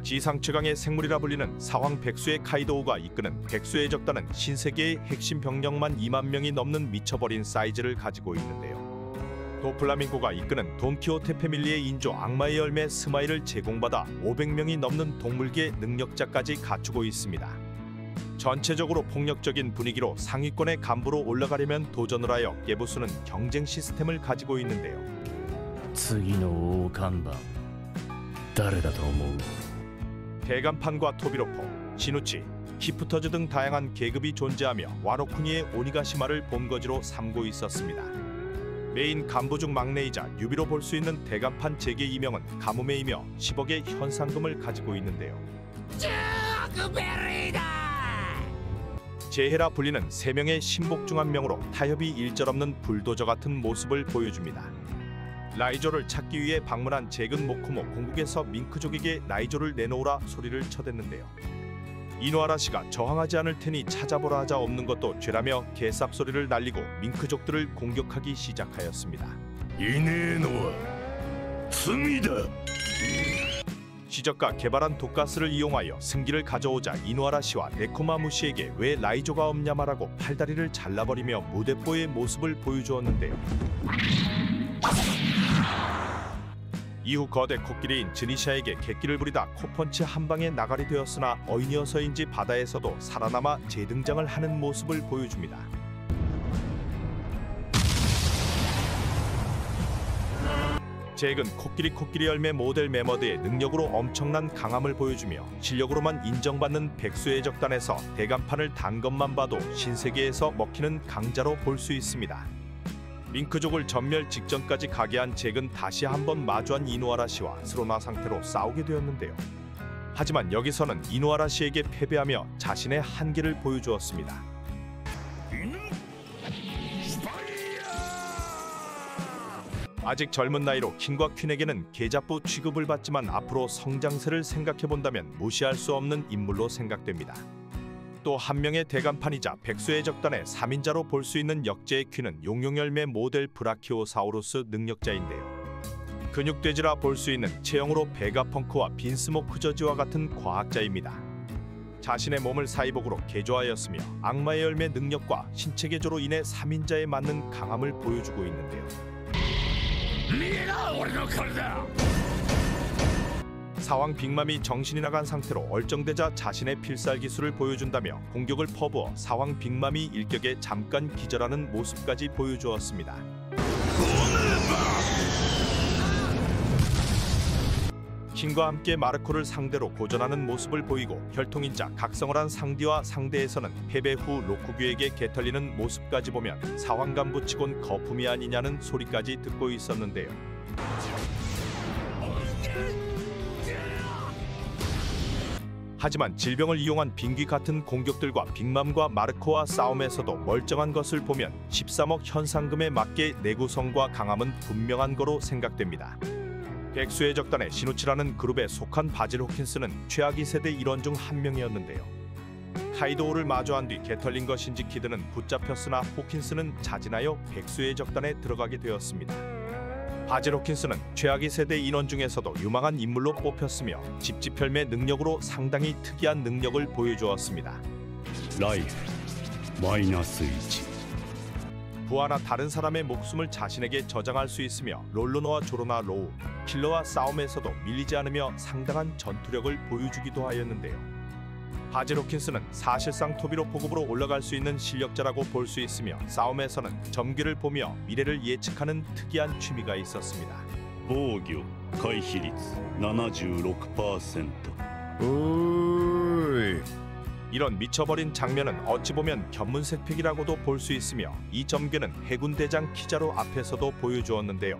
지상 최강의 생물이라 불리는 사황 백수의 카이도우가 이끄는 백수의 적단은 신세계의 핵심 병력만 2만 명이 넘는 미쳐버린 사이즈를 가지고 있는데요. 도플라밍고가 이끄는 돈키호테 패밀리의 인조 악마의 열매 스마일을 제공받아 500명이 넘는 동물계 능력자까지 갖추고 있습니다. 전체적으로 폭력적인 분위기로 상위권의 간부로 올라가려면 도전을 하여 깨부수는 경쟁 시스템을 가지고 있는데요. 次の大看板誰だと思う? 대간판과 토비로포, 시누치, 히프터즈 등 다양한 계급이 존재하며 와노쿠니의 오니가시마를 본거지로 삼고 있었습니다. 메인 간부 중 막내이자 뉴비로 볼 수 있는 대간판 제게 이명은 가뭄에이며 10억의 현상금을 가지고 있는데요. 제해라 불리는 3명의 신복 중 한 명으로 타협이 일절없는 불도저 같은 모습을 보여줍니다. 라이조를 찾기 위해 방문한 잭은 모코모 공국에서 밍크족에게 라이조를 내놓으라 소리를 쳐댔는데요. 이노하라 씨가 저항하지 않을 테니 찾아보라 하자 없는 것도 죄라며 개쌉소리를 날리고 밍크족들을 공격하기 시작하였습니다. 이네노와 승이다. 시적과 개발한 독가스를 이용하여 승기를 가져오자 이노하라 씨와 데코마무 씨에게 왜 라이조가 없냐 말하고 팔다리를 잘라버리며 무대뽀의 모습을 보여주었는데요. 이후 거대 코끼리인 즈니샤에게 객기를 부리다 코펀치 한 방에 나가리 되었으나 어인이어서인지 바다에서도 살아남아 재등장을 하는 모습을 보여줍니다. 잭은 코끼리 열매 모델 메머드의 능력으로 엄청난 강함을 보여주며 실력으로만 인정받는 백수의 적단에서 대간판을 단 것만 봐도 신세계에서 먹히는 강자로 볼 수 있습니다. 밍크족을 전멸 직전까지 가게 한 잭은 다시 한번 마주한 이노하라 씨와 스로나 상태로 싸우게 되었는데요. 하지만 여기서는 이노하라 씨에게 패배하며 자신의 한계를 보여주었습니다. 아직 젊은 나이로 킹과 퀸에게는 계잡부 취급을 받지만 앞으로 성장세를 생각해본다면 무시할 수 없는 인물로 생각됩니다. 또 한 명의 대간판이자 백수의 적단의 3인자로 볼 수 있는 역제의 퀸은 용용열매 모델 브라키오사우루스 능력자인데요. 근육돼지라 볼 수 있는 체형으로 베가펑크와 빈스모크저지와 같은 과학자입니다. 자신의 몸을 사이복으로 개조하였으며 악마의 열매 능력과 신체 개조로 인해 3인자에 맞는 강함을 보여주고 있는데요. 사왕 빅맘이 정신이 나간 상태로 얼쩡대자 자신의 필살 기술을 보여준다며 공격을 퍼부어 사왕 빅맘이 일격에 잠깐 기절하는 모습까지 보여주었습니다. 킹과 함께 마르코를 상대로 고전하는 모습을 보이고 혈통인자 각성을 한 상디와 상대에서는 패배 후 로쿠규에게 개털리는 모습까지 보면 사왕 간부치곤 거품이 아니냐는 소리까지 듣고 있었는데요. 하지만 질병을 이용한 빙귀 같은 공격들과 빅맘과 마르코와 싸움에서도 멀쩡한 것을 보면 13억 현상금에 맞게 내구성과 강함은 분명한 거로 생각됩니다. 백수의 적단의 시누치라는 그룹에 속한 바질 호킨스는 최악의 세대 일원 중 한 명이었는데요. 카이도우를 마주한 뒤 개털린 것인지 키드는 붙잡혔으나 호킨스는 자진하여 백수의 적단에 들어가게 되었습니다. 바질 호킨스는 최악의 세대 인원 중에서도 유망한 인물로 뽑혔으며 집집혈매 능력으로 상당히 특이한 능력을 보여주었습니다. 라이프 마이너스 1. 부하나 다른 사람의 목숨을 자신에게 저장할 수 있으며 롤로너와 조로나 로우, 킬러와 싸움에서도 밀리지 않으며 상당한 전투력을 보여주기도 하였는데요. 바질 호킨스는 사실상 토비로 포급으로 올라갈 수 있는 실력자라고 볼 수 있으며 싸움에서는 점괘를 보며 미래를 예측하는 특이한 취미가 있었습니다. 보교回避率 76%. 오이. 이런 미쳐버린 장면은 어찌 보면 견문색팩이라고도 볼 수 있으며 이 점괘는 해군 대장 키자로 앞에서도 보여주었는데요.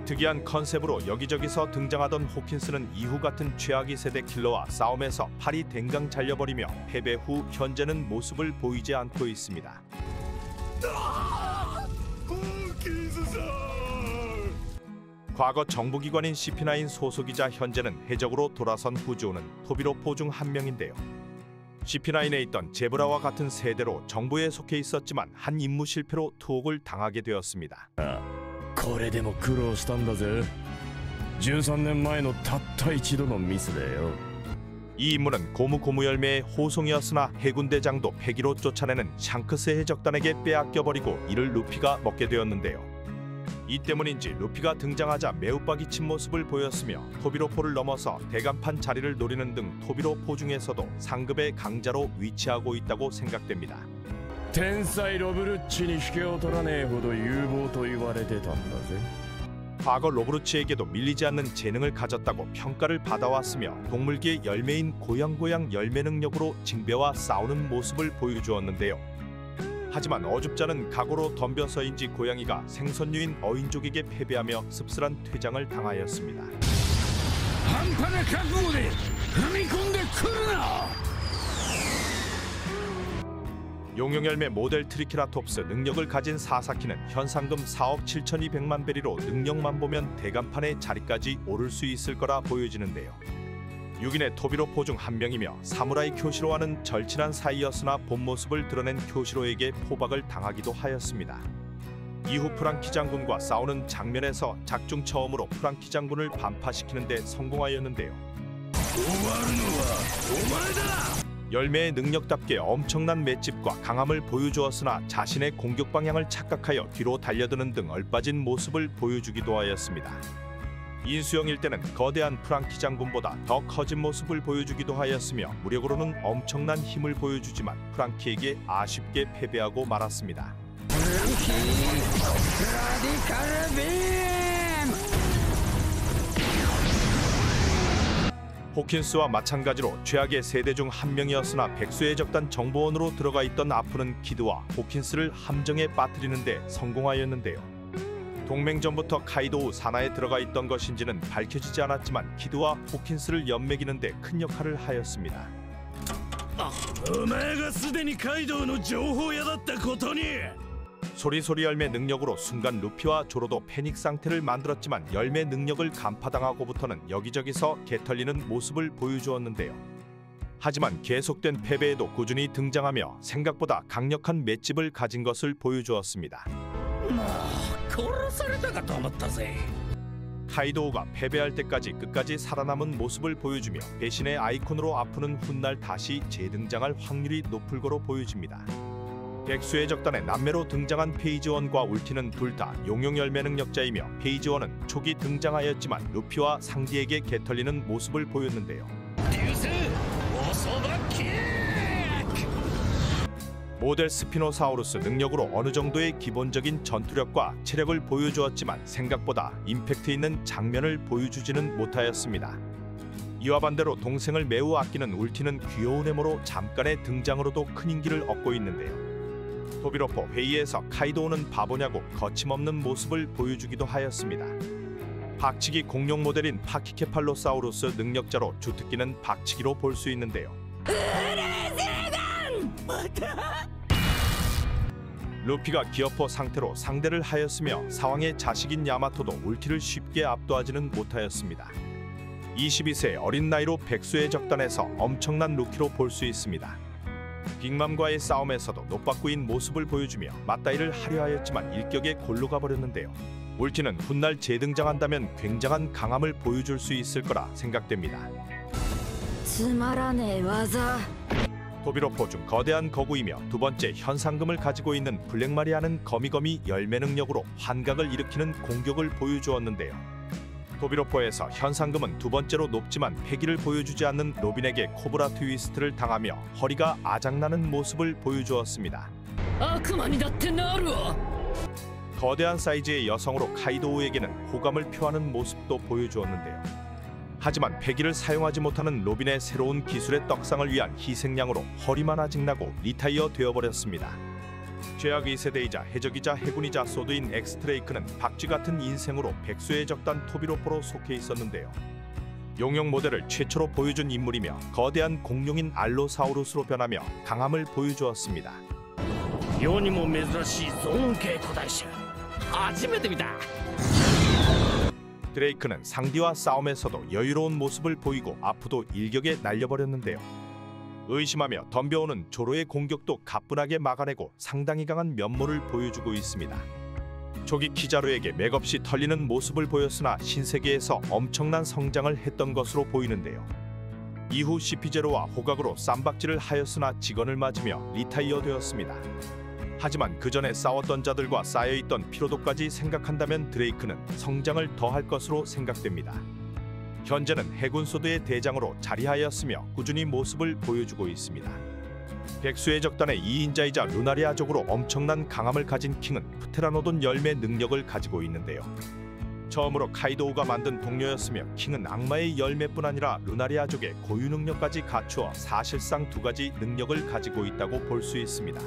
특이한 컨셉으로 여기저기서 등장하던 호킨스는 이후 같은 최악의 세대 킬러와 싸움에서 팔이 댕강 잘려버리며 패배 후 현재는 모습을 보이지 않고 있습니다. 과거 정부기관인 CP9 소속이자 현재는 해적으로 돌아선 후지오는 토비로포 중 한 명인데요. CP9에 있던 제브라와 같은 세대로 정부에 속해 있었지만 한 임무 실패로 투옥을 당하게 되었습니다. これでも苦労したんだぜ13年前のたった一度のミスだよ。 이 임무는 고무고무 열매의 호송이었으나 해군대장도 패기로 쫓아내는 샹크스 해적단에게 빼앗겨버리고 이를 루피가 먹게 되었는데요. 이 때문인지 루피가 등장하자 매우 빠기친 모습을 보였으며 토비로포를 넘어서 대간판 자리를 노리는 등 토비로포 중에서도 상급의 강자로 위치하고 있다고 생각됩니다. 天才ロブルッチに引けを取らねえほど有望と言われてたんだぜ。 과거 로브루치에게도 밀리지 않는 재능을 가졌다고 평가를 받아왔으며 동물계의 열매인 고양고양 열매 능력으로 징배와 싸우는 모습을 보여주었는데요. 하지만 어줍잖은 각오로 덤벼서인지 고양이가 생선류인 어인족에게 패배하며 씁쓸한 퇴장을 당하였습니다. 半端な覚悟で踏み込んでくるな。 용용열매 모델 트리케라톱스 능력을 가진 사사키는 현상금 4억 7,200만 베리로 능력만 보면 대간판의 자리까지 오를 수 있을 거라 보여지는데요. 6인의 토비로포 중 한 명이며 사무라이 쿄시로와는 절친한 사이였으나 본 모습을 드러낸 쿄시로에게 포박을 당하기도 하였습니다. 이후 프랑키 장군과 싸우는 장면에서 작중 처음으로 프랑키 장군을 반파시키는 데 성공하였는데요. 열매의 능력답게 엄청난 맷집과 강함을 보여주었으나 자신의 공격 방향을 착각하여 뒤로 달려드는 등 얼빠진 모습을 보여주기도 하였습니다. 인수형일 때는 거대한 프랑키 장군보다 더 커진 모습을 보여주기도 하였으며 무력으로는 엄청난 힘을 보여주지만 프랑키에게 아쉽게 패배하고 말았습니다. 호킨스와 마찬가지로 최악의 세대 중 한 명이었으나 백수의 적단 정보원으로 들어가 있던 아프는 키드와 호킨스를 함정에 빠뜨리는 데 성공하였는데요. 동맹전부터 카이도우 산하에 들어가 있던 것인지는 밝혀지지 않았지만 키드와 호킨스를 연맥이는 데 큰 역할을 하였습니다. お前がすでにカイドウの情報屋だったことに。 소리소리 열매 능력으로 순간 루피와 조로도 패닉 상태를 만들었지만 열매 능력을 간파당하고부터는 여기저기서 개털리는 모습을 보여주었는데요. 하지만 계속된 패배에도 꾸준히 등장하며 생각보다 강력한 맷집을 가진 것을 보여주었습니다. 카이도우가 패배할 때까지 끝까지 살아남은 모습을 보여주며 배신의 아이콘으로 아프는 훗날 다시 재등장할 확률이 높을 거로 보여집니다. 백수의 적단에 남매로 등장한 페이지원과 울티는 둘 다 용용열매 능력자이며 페이지원은 초기 등장하였지만 루피와 상디에게 개털리는 모습을 보였는데요. 모델 스피노사우루스 능력으로 어느 정도의 기본적인 전투력과 체력을 보여주었지만 생각보다 임팩트 있는 장면을 보여주지는 못하였습니다. 이와 반대로 동생을 매우 아끼는 울티는 귀여운 외모로 잠깐의 등장으로도 큰 인기를 얻고 있는데요. 토비로포 회의에서 카이도우는 바보냐고 거침없는 모습을 보여주기도 하였습니다. 박치기 공룡 모델인 파키케팔로사우루스 능력자로 주특기는 박치기로 볼 수 있는데요. 루피가 기어포 상태로 상대를 하였으며 사왕의 자식인 야마토도 울티를 쉽게 압도하지는 못하였습니다. 22세 어린 나이로 백수의 적단에서 엄청난 루키로 볼 수 있습니다. 빅맘과의 싸움에서도 노빠꾸인 모습을 보여주며 맞다이를 하려 하였지만 일격에 골로 가버렸는데요. 울티는 훗날 재등장한다면 굉장한 강함을 보여줄 수 있을 거라 생각됩니다. 토비로포 중 거대한 거구이며 두 번째 현상금을 가지고 있는 블랙마리아는 거미거미 열매 능력으로 환각을 일으키는 공격을 보여주었는데요. 토비로포에서 현상금은 두 번째로 높지만 패기를 보여주지 않는 로빈에게 코브라 트위스트를 당하며 허리가 아작나는 모습을 보여주었습니다. 거대한 사이즈의 여성으로 카이도우에게는 호감을 표하는 모습도 보여주었는데요. 하지만 패기를 사용하지 못하는 로빈의 새로운 기술의 떡상을 위한 희생양으로 허리만 아직나고 리타이어 되어버렸습니다. 죄악의 세대이자 해적이자 해군이자 소드인 엑스트레이크는 박쥐 같은 인생으로 백수의 적단 토비로포로 속해 있었는데요. 용용 모델을 최초로 보여준 인물이며 거대한 공룡인 알로사우루스로 변하며 강함을 보여주었습니다. 드레이크는 상디와 싸움에서도 여유로운 모습을 보이고 아프도 일격에 날려버렸는데요. 의심하며 덤벼오는 조로의 공격도 가뿐하게 막아내고 상당히 강한 면모를 보여주고 있습니다. 초기 키자루에게 맥없이 털리는 모습을 보였으나 신세계에서 엄청난 성장을 했던 것으로 보이는데요. 이후 CP0와 호각으로 쌈박질을 하였으나 직언을 맞으며 리타이어 되었습니다. 하지만 그 전에 싸웠던 자들과 쌓여있던 피로도까지 생각한다면 드레이크는 성장을 더할 것으로 생각됩니다. 현재는 해군 소드의 대장으로 자리하였으며 꾸준히 모습을 보여주고 있습니다. 백수의 적단의 2인자이자 루나리아족으로 엄청난 강함을 가진 킹은 프테라노돈 열매 능력을 가지고 있는데요. 처음으로 카이도우가 만든 동료였으며 킹은 악마의 열매뿐 아니라 루나리아족의 고유 능력까지 갖추어 사실상 두 가지 능력을 가지고 있다고 볼 수 있습니다.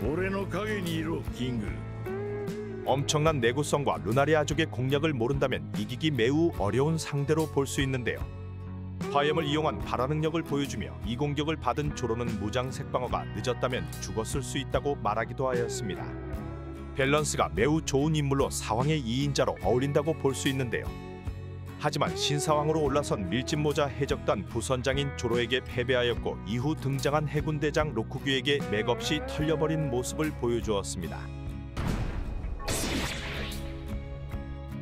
俺の影にいろキング 엄청난 내구성과 루나리아족의 공략을 모른다면 이기기 매우 어려운 상대로 볼 수 있는데요. 화염을 이용한 발화 능력을 보여주며 이 공격을 받은 조로는 무장 색방어가 늦었다면 죽었을 수 있다고 말하기도 하였습니다. 밸런스가 매우 좋은 인물로 사왕의 2인자로 어울린다고 볼 수 있는데요. 하지만 신사왕으로 올라선 밀짚모자 해적단 부선장인 조로에게 패배하였고 이후 등장한 해군대장 로쿠규에게 맥없이 털려버린 모습을 보여주었습니다.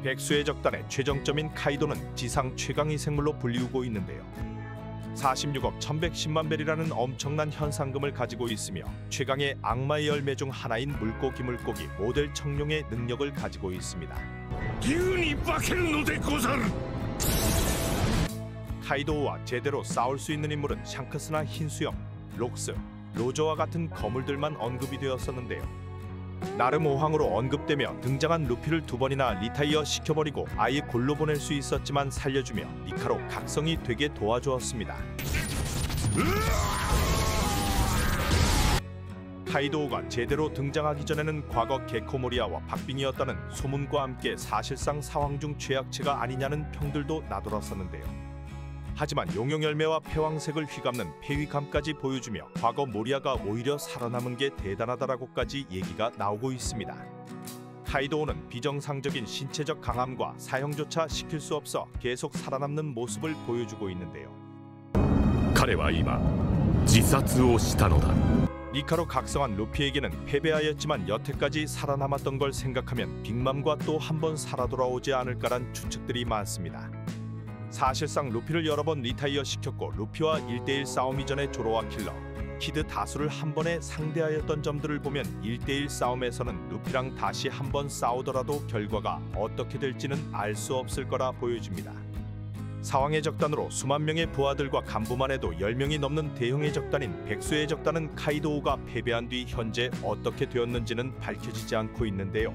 백수의 적단의 최정점인 카이도는 지상 최강의 생물로 불리우고 있는데요. 46억 1110만 벨이라는 엄청난 현상금을 가지고 있으며 최강의 악마의 열매 중 하나인 물고기 모델 청룡의 능력을 가지고 있습니다. 카이도우와 제대로 싸울 수 있는 인물은 샹크스나 흰수염, 록스, 로저와 같은 거물들만 언급이 되었었는데요. 나름 오황으로 언급되며 등장한 루피를 2번이나 리타이어 시켜버리고 아예 골로 보낼 수 있었지만 살려주며 니카로 각성이 되게 도와주었습니다. 카이도우가 제대로 등장하기 전에는 과거 게코모리아와 박빙이었다는 소문과 함께 사실상 사왕 중 최약체가 아니냐는 평들도 나돌았었는데요. 하지만 용용열매와 패왕색을 휘감는 패위감까지 보여주며 과거 모리아가 오히려 살아남은 게 대단하다라고까지 얘기가 나오고 있습니다. 카이도우는 비정상적인 신체적 강함과 사형조차 시킬 수 없어 계속 살아남는 모습을 보여주고 있는데요. 彼は今自殺をしたのだ 니카로 각성한 루피에게는 패배하였지만 여태까지 살아남았던 걸 생각하면 빅맘과 또 한 번 살아 돌아오지 않을까란 추측들이 많습니다. 사실상 루피를 여러 번 리타이어 시켰고 루피와 1대1 싸움 이전에 조로와 킬러, 키드 다수를 한 번에 상대하였던 점들을 보면 1대1 싸움에서는 루피랑 다시 한 번 싸우더라도 결과가 어떻게 될지는 알 수 없을 거라 보여집니다. 사왕의 적단으로 수만 명의 부하들과 간부만 해도 10명이 넘는 대형의 적단인 백수의 적단은 카이도우가 패배한 뒤 현재 어떻게 되었는지는 밝혀지지 않고 있는데요.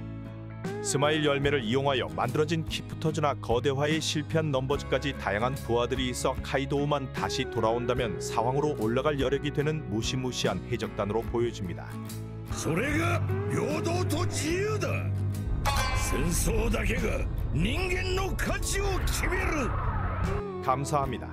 스마일 열매를 이용하여 만들어진 키프터즈나 거대화에 실패한 넘버즈까지 다양한 부하들이 있어 카이도우만 다시 돌아온다면 사왕으로 올라갈 여력이 되는 무시무시한 해적단으로 보여집니다. それが平等と自由だ戦争だけが人間の価値を決める 감사합니다.